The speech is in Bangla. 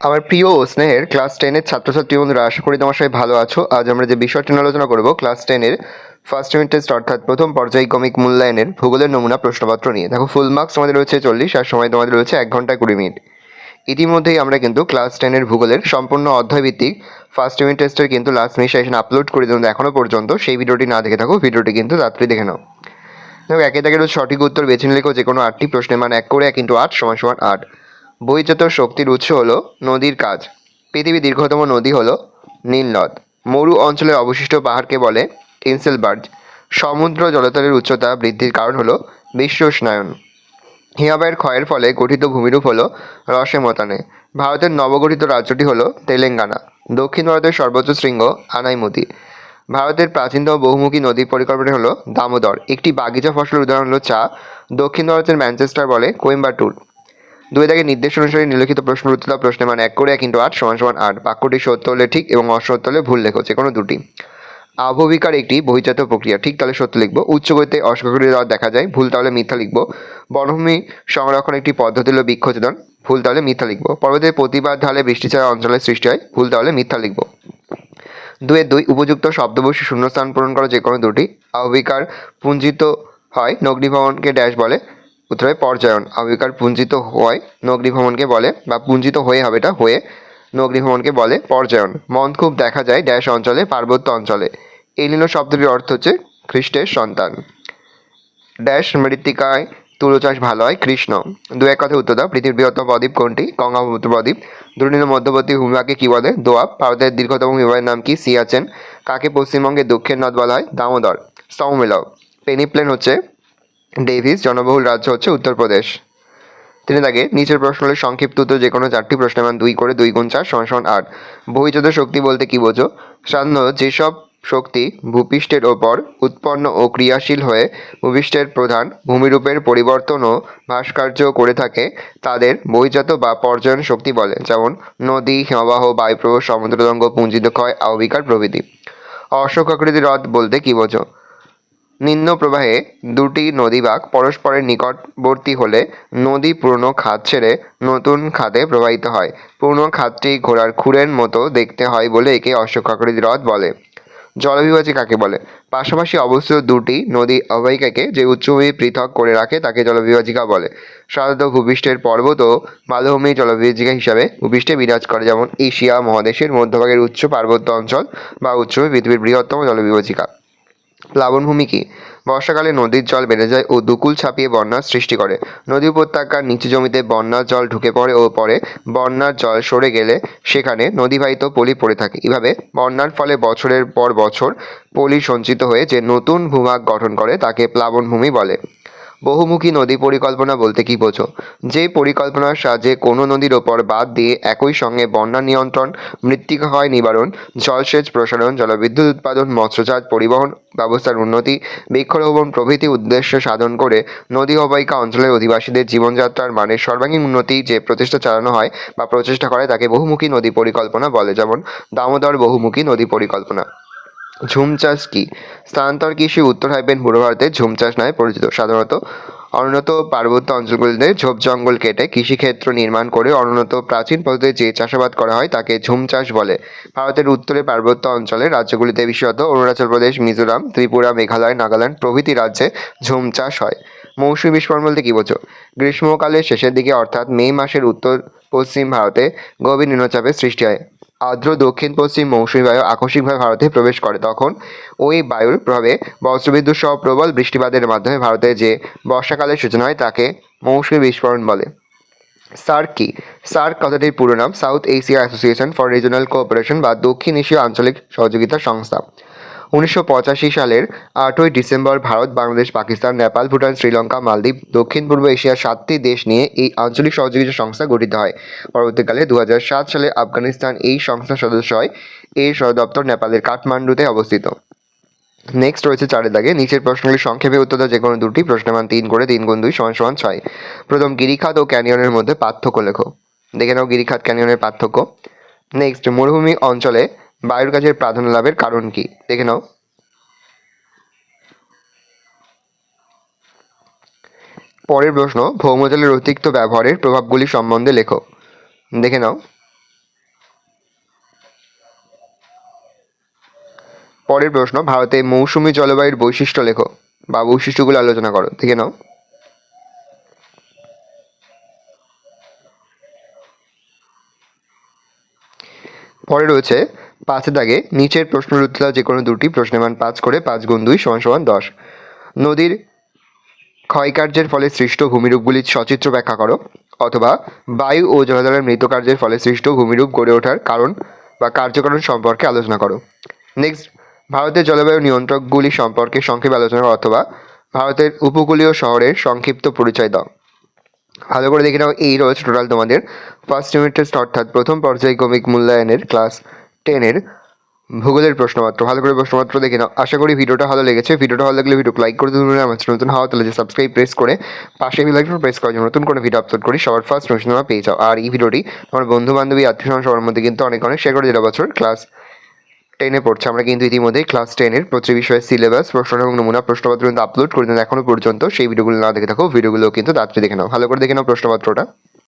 আমার প্রিয় ও স্নেহের ক্লাস 10-এর ছাত্রছাত্রী বন্ধুরা, আশা করি তোমার সবাই ভালো আছো। আজ আমরা যে বিষয়টি নিয়ে আলোচনা করব ক্লাস 10-এর ফার্স্ট ইউনিট টেস্ট অর্থাৎ প্রথম পর্যায়ক্রমিক মূল্যায়নের ভূগোলের নমুনা প্রশ্নপত্র নিয়ে। দেখো, ফুল মার্কস আমাদের রয়েছে 40 আর সময় তোমাদের রয়েছে 1 ঘন্টা 20 মিনিট। ইতিমধ্যেই আমরা কিন্তু ক্লাস 10-এর ভূগোলের সম্পূর্ণ অধ্যায়ভিত্তিক ফার্স্ট ইউনিট টেস্টের কিন্তু লাস্ট মিনিট সেশন আপলোড করে দিলাম। এখনও পর্যন্ত সেই ভিডিওটি না দেখে থাকো, ভিডিওটি কিন্তু তাড়াতাড়ি দেখে নাও। দেখো, একে দাগের সঠিক উত্তর বেছে নিলে যে কোনো 8টি প্রশ্নের মান 1 করে 1 × 8 = 8। বহির্জাত শক্তির উৎস হলো নদীর কাজ। পৃথিবীর দীর্ঘতম নদী হলো নীল নদ। মরু অঞ্চলের অবশিষ্ট পাহাড়কে বলে টিনসেলবার্গ। সমুদ্র জলতলের উচ্চতা বৃদ্ধির কারণ হলো বিশ্ব উষ্ণায়ন। হিমালয়ের ক্ষয়ের ফলে গঠিত ভূমিরূপ হলো রসেমতানে। ভারতের নবগঠিত রাজ্যটি হলো তেলেঙ্গানা। দক্ষিণ ভারতের সর্বোচ্চ শৃঙ্গ আনাইমতি। ভারতের প্রাচীনতম বহুমুখী নদী পরিকল্পনা হলো দামোদর। একটি বাগিচা ফসলের উদাহরণ হলো চা। দক্ষিণ ভারতের ম্যানচেস্টার বলে কোয়েম্বাটুর। 2 দাগের নির্দেশ অনুসারে নিম্নলিখিত প্রশ্নের উত্তর দাও। প্রশ্নের মান 1 করে 1 × 8 = 8। বাক্যটি সত্য হলে ঠিক এবং অসত্য হলে ভুল লেখো, যে কোনো দুটি। আবহবিকার একটি বহির্জাত প্রক্রিয়া, ঠিক তাহলে সত্য লিখবো। উচ্চ গতিতে অশ্বক্ষুরের হ্রদ দেখা যায়, ভুল তাহলে মিথ্যা লিখবো। বনভূমি সংরক্ষণ একটি পদ্ধতি হলো বৃক্ষছেদন, ভুল তাহলে মিথ্যা লিখবো। পর্বতের প্রতিবাদ ঢালে বৃষ্টিছাড়া অঞ্চলের সৃষ্টি হয়, ভুল তাহলে মিথ্যা লিখবো। 2 উপযুক্ত শব্দবস্তু শূন্যস্থান পূরণ করো, যে কোনো দুটি। আবহবিকার পুঞ্জিত হয় নগ্নিভবনকে ড্যাশ বলে, উত্তর হয় পর্যায়ন। আবহবিকার পুঞ্জিত হয় নগ্নিভবনকে বলে, বা পুঞ্জিত হয়ে হবে, এটা হয়ে নগ্নিভবনকে বলে পর্যায়ন। মন্দ খুব দেখা যায় ড্যাশ অঞ্চলে, পার্বত্য অঞ্চলে। এলিনো শব্দটির অর্থ হচ্ছে খ্রিস্টের সন্তান। ড্যাশ মৃত্তিকায় তুলো চাষ ভালো হয়, কৃষ্ণ। 2-1 কথায় উত্তর দাও। পৃথিবীর বৃহত্তম বদ্বীপ কোনটি? গঙ্গা ব্রহ্মপুত্র বদ্বীপ। দুর্নীল মধ্যবর্তী ভূমিভাগকে কী বলে? দোয়াব। ভারতের দীর্ঘতম হিমবাহের নাম কি? সিয়াচেন। কাকে পশ্চিমবঙ্গের দক্ষিণ নদ বলা হয়? দামোদর। স্তম্ভ মেলাও। পেনিপ্লেন হচ্ছে ডেভিস। জনবহুল রাজ্য হচ্ছে উত্তরপ্রদেশ। 3 দাগে নিচের প্রশ্নগুলির সংক্ষিপ্ত উত্তর, যে কোনো 4টি প্রশ্নের মান 2 করে 2 × 4 = 8। বহির্জাত শক্তি বলতে কী বোঝো? সাধারণত যেসব শক্তি ভূপৃষ্ঠের ওপর উৎপন্ন ও ক্রিয়াশীল হয়ে ভূপৃষ্ঠের প্রধান ভূমিরূপের পরিবর্তন ও ভাস্কর্য করে থাকে তাদের বহির্জাত বা পর্যায়ন শক্তি বলে, যেমন নদী, হিমবাহ, বায়ুপ্রবাহ, সমুদ্রতরঙ্গ, পুঞ্জিত ক্ষয়, আবহবিকার প্রভৃতি। অশ্বক্ষাকৃতি হ্রদ বলতে কী বোঝো? নিম্ন প্রবাহে 2টি নদীভাগ পরস্পরের নিকটবর্তী হলে নদী পুরনো খাদ ছেড়ে নতুন খাদে প্রবাহিত হয়। পুরনো খাদটি ঘোড়ার খুরের মতো দেখতে হয় বলে একে অশ্বক্ষাকৃতি হ্রদ বলে। জলবিভাজি কাকে বলে? পাশাপাশি অবস্থিত 2টি নদী অববাহিকাকে যে উচ্চভূমি পৃথক করে রাখে তাকে জলবিভাজিকা বলে। সাধারণত ভূপৃষ্ঠের পর্বত ও মালভূমি জলবিভাজিকা হিসাবে ভূপৃষ্ঠে বিরাজ করে, যেমন এশিয়া মহাদেশের মধ্যভাগের উচ্চ পার্বত্য অঞ্চল বা উচ্চভূমি পৃথিবীর বৃহত্তম জলবিভাজিকা। প্লাবনভূমি কি? বর্ষাকালে নদীর জল বেড়ে যায় ও দুকুল ছাপিয়ে বন্যার সৃষ্টি করে। নদী উপত্যকার নিচু জমিতে বন্যার জল ঢুকে পড়ে ও পরে বন্যার জল সরে গেলে সেখানে নদীবাহিত পলি পড়ে থাকে। এভাবে বন্যার ফলে বছরের পর বছর পলি সঞ্চিত হয়ে যে নতুন ভূভাগ গঠন করে তাকে প্লাবনভূমি বলে। বহুমুখী নদী পরিকল্পনা বলতে কী বোঝো? যে পরিকল্পনার সাহায্যে কোনো নদীর ওপর বাঁধ দিয়ে একই সঙ্গে বন্যা নিয়ন্ত্রণ, মৃত্তিকা ক্ষয় নিবারণ, জলসেচ প্রসারণ, জলবিদ্যুৎ উৎপাদন, মৎস্যচাষ, পরিবহন ব্যবস্থার উন্নতি, বৃক্ষরোপণ প্রভৃতি উদ্দেশ্য সাধন করে নদী অববাহিকা অঞ্চলের অধিবাসীদের জীবনযাত্রার মানের সর্বাঙ্গীন উন্নতি যে প্রচেষ্টা চালানো হয় বা প্রচেষ্টা করে তাকে বহুমুখী নদী পরিকল্পনা বলে, যেমন দামোদর বহুমুখী নদী পরিকল্পনা। ঝুম চাষ কি? স্থানান্তর কৃষি উত্তর হাইবেন পূর্ব ভারতে ঝুম চাষ নামে পরিচিত। সাধারণত অনুন্নত পার্বত্য অঞ্চলগুলিতে ঝোপ জঙ্গল কেটে কৃষিক্ষেত্র নির্মাণ করে অনুন্নত প্রাচীন পদ্ধতিতে যে চাষাবাদ করা হয় তাকে ঝুম চাষ বলে। ভারতের উত্তরে পার্বত্য অঞ্চলের রাজ্যগুলিতে বিশেষত অরুণাচল প্রদেশ, মিজোরাম, ত্রিপুরা, মেঘালয়, নাগাল্যান্ড প্রভৃতি রাজ্যে ঝুম চাষ হয়। মৌসুমী বিস্ফোরণ বলতে কী বোঝো? গ্রীষ্মকালের শেষের দিকে অর্থাৎ মে মাসের উত্তর পশ্চিম ভারতে গভীর নিম্নচাপের সৃষ্টি হয়। আর্দ্র দক্ষিণ পশ্চিম মৌসুমী বায়ু আকস্মিকভাবে ভারতে প্রবেশ করে, তখন ওই বায়ুর প্রভাবে বজ্রবিদ্যুৎ সহ প্রবল বৃষ্টিপাতের মাধ্যমে ভারতে যে বর্ষাকালের সূচনা হয় তাকে মৌসুমী বিস্ফোরণ বলে। সার্ক কি? সার্ক কথাটির পুরো নাম south Asia association for regional cooperation বা দক্ষিণ এশীয় আঞ্চলিক সহযোগিতা সংস্থা। 1985 সালের 8ই ডিসেম্বর ভারত, বাংলাদেশ, পাকিস্তান, নেপাল, ভুটান, শ্রীলঙ্কা, মালদ্বীপ, দক্ষিণ পূর্ব এশিয়ার 7টি দেশ নিয়ে এই আঞ্চলিক সহযোগিতা সংস্থা গঠিত হয়। পরবর্তীকালে 2007 সালে আফগানিস্তান এই সংস্থার সদস্য হয়। এর সদর দপ্তর নেপালের কাঠমান্ডুতে অবস্থিত। নেক্সট রয়েছে 4 দাগে নিচের প্রশ্নগুলি সংক্ষেপে উত্তর দাও, যে কোনো দুটি। প্রশ্নের মান 3 করে 3 × 2 = 6। প্রথম, গিরিখাত ও ক্যানিয়নের মধ্যে পার্থক্য লেখো। দেখে নাও গিরিখাত ক্যানিয়নের পার্থক্য। নেক্সট, মরুভূমি অঞ্চলে বায়ুর কাজের প্রাধান্য লাভের কারণ কি? দেখে নাও। পরের প্রশ্ন, ভৌমজলের অতিরিক্ত ব্যবহারের প্রভাবগুলি সম্বন্ধে লেখো। দেখে নাও। পরের প্রশ্ন, ভারতে মৌসুমী জলবায়ুর বৈশিষ্ট্য লেখো বা বৈশিষ্ট্যগুলো আলোচনা করো। দেখে নাও। পরে রয়েছে 5 দাগে নিচের প্রশ্নের উত্তর দাও যে কোনো দুটি, প্রশ্নের মান 5 করে, 5 গুণ 2 = 10। নদীর ক্ষয়কার্যের ফলে সৃষ্ট ভূমিরূপগুলির সচিত্র ব্যাখ্যা করো, অথবা বায়ু ও জলাধারের মৃতকার্যের ফলে সৃষ্ট ভূমিরূপ গড়ে ওঠার কারণ বা কার্যকারণ সম্পর্কে আলোচনা করো। নেক্সট, ভারতের জলবায়ু নিয়ন্ত্রকগুলি সম্পর্কে সংক্ষেপে আলোচনা করো, অথবা ভারতের উপকূলীয় শহরের সংক্ষিপ্ত পরিচয় দাও। ভালো করে দেখে নাও, এই রয়েছে টোটাল তোমাদের ফার্স্ট ইউনিট টেস্ট অর্থাৎ প্রথম পর্যায়ক্রমিক মূল্যায়নের ক্লাস 10-এর ভূগোলের প্রশ্নপত্র। ভালো করে প্রশ্নপত্র দেখে নাও। আশা করি ভিডিওটা ভালো লেগেছে। ভিডিওটা ভালো লাগলে ভিডিওকে লাইক করে দিতে ভুলবেন না। আমার নতুন হওয়া তাহলে যে সাবস্ক্রাইব প্রেস করে পাশে বেল আইকন প্রেস করার জন্য নতুন করে ভিডিও আপলোড করি সবার ফার্স্ট নোটিফিকেশন তোমরা পেয়ে যাও। আর এই ভিডিওটি আমার বন্ধু বান্ধবী আত্মীয় সবার মধ্যে কিন্তু অনেক শেয়ার করে, যেটা বছর ক্লাস 10-এ পড়ছে। আমরা কিন্তু ইতিমধ্যেই ক্লাস 10-এর প্রতি বিষয়ের সিলেবাস, প্রশ্ন এবং নমুনা প্রশ্নপত্র কিন্তু আপলোড করে দেন এখনো পর্যন্ত। সেই ভিডিওগুলো না দেখে থাকো, ভিডিওগুলো কিন্তু তাড়াতাড়ি দেখে নাও। ভালো করে দেখে নাও প্রশ্নপত্রটা।